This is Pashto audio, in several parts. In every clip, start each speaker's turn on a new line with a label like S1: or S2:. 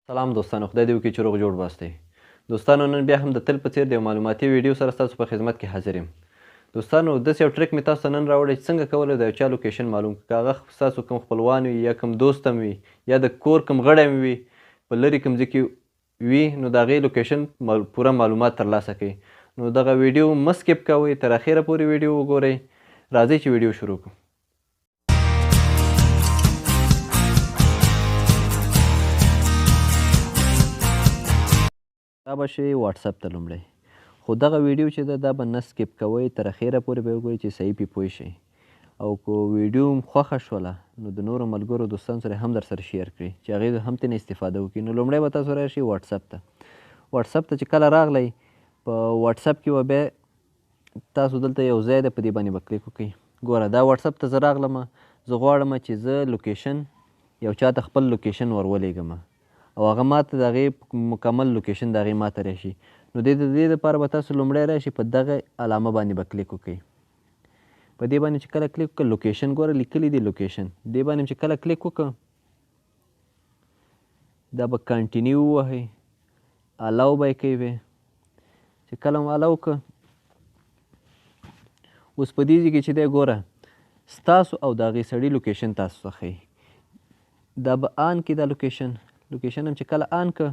S1: سلام دوستانو، خدای دې وکړي چې روغ جوړ باستئ. دوستانو نن بیا هم د تل په څېر د یو معلوماتي ویډیو سره ستاسو په خدمت کې حاضر یم. دوستانو داسې یو ټریک مې تاسو ته نن راوړی چې څنګه کولی د یو چا لوکیشن معلوم کړو، که هغه ستاسو کوم خپلوان وي یا کوم دوست هم وي یا د کور کوم غړی هم وي په لرې کوم ځای کې وي نو د هغې لوکیشن پوره معلومات ترلاسه کوي. نو دغه ویډیو مه سکیپ کوئ، تر اخره پورې ویډیو وګورئ. راځئ چې ویډیو شروع کړو. دا به شي واټساپ ته لومړی، خو دغه ویډیو چې ده دا به نه سکیپ کوئ، تر اخره پورې به وګورئ چې صحیح پرې پوه شئ. او که ویډیو م خوښه شوله نو د نورو ملګرو دوستانو سره هم در سره شیر کړئ چې هغې هم ترې استفاده وکړي. نو لومړی به تاسو راشئ واټساپ ته. واټساپ ته چې کله راغلی په واټساپ کې به بیا تاسو دلته یو ځای ده، په دې باندې به کلیک وکړئ. ګوره دا واټساپ ته زه راغلم، زه غواړم چې زه لوکیشن یو چا ته خپل لوکیشن ورولېږم او هغه ماته د هغې مکمل لوکیشن د هغې ماته راشي. نو د دې دپاره به تاسو لومړی راشئ، په دغه علامه باندې به کلیک وکړئ. په دې باندې چې کله کلیک وکړه لوکیشن ګوره لیکلی دی لوکیشن، دې باندې چې کله کلیک وکړه دا به کنټینیو ووهئ، الاو به یې کوئ. چې کله مو الاو کړه اوس په دې ځای کې چې دی ګوره ستاسو او د هغې سړي لوکیشن تاسو ته ښیي. دا به آن کړي دا لوکیشن هم چې کله آن کړه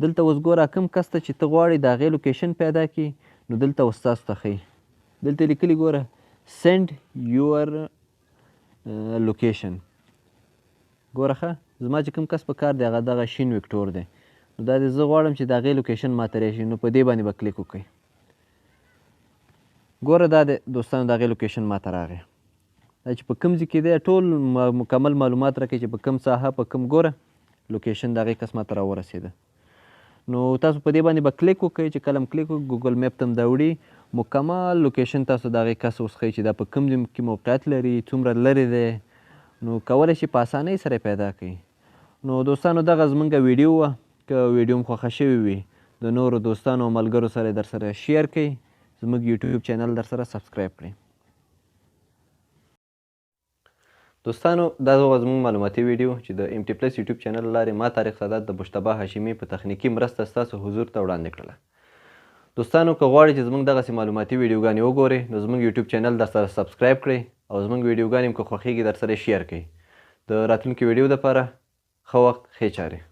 S1: دلته اوس ګوره کوم کس ته چې ته غواړې د هغې لوکیشن پیدا کړي نو دلته اوس تاسو ته ښیي. دلته لیکلي ګوره سینډ یور لوکیشن. ګوره ښه زما چې کوم کس په کار دی هغه دغه شین وکټور دی، نو دا زه غواړم چې د هغې لوکیشن ماته راشي، نو په دې باندې به کلیک وکړئ. ګوره دا دی دوستانو د هغې لوکیشن ماته راغی. دا چې په کوم ځای کې دی ټول مکمل معلومات راکوي چې په کوم ساحه په کوم ګوره لوکیشن د هغې کس ماته راورسېده. نو تاسو په دې باندې به کلیک وکړئ. چې کله م کلیک وکړئ ګوګل میپ ته م دا وړي، مکمل لوکیشن تاسو د هغې کس اوس ښیي چې دا په کوم ځای کې موقعیت لري، څومره لرې دی، نو کولی شي په اسانۍ سره یې پیدا کړئ. نو دوستانو دغه زموږ ویډیو وه، که ویډیو م خوښه شوې وي د نورو دوستانو او ملګرو سره در سره شیر کړئ، زموږ یوټیوب چینل در سره سبسکرایب کړئ. دوستانو دا زموږ معلوماتي ویډیو چې د ام ټي پلس یوټیوب چینل له لارې ما طارق سادات د مجتبی هاشمي په تخنیکي مرسته ستاسو حضور ته وړاندې کړله. دوستانو که غواړئ چې زموږ دغسې معلوماتي ویډیوګانې وګورئ نو زموږ یوټیوب چینل در سره سبسکرایب کړئ او زموږ ویډیوګانې هم که خوښیږي در سره شیر کړئ. د راتلونکي ویډیو دپاره ښه وخت، ښې چارې.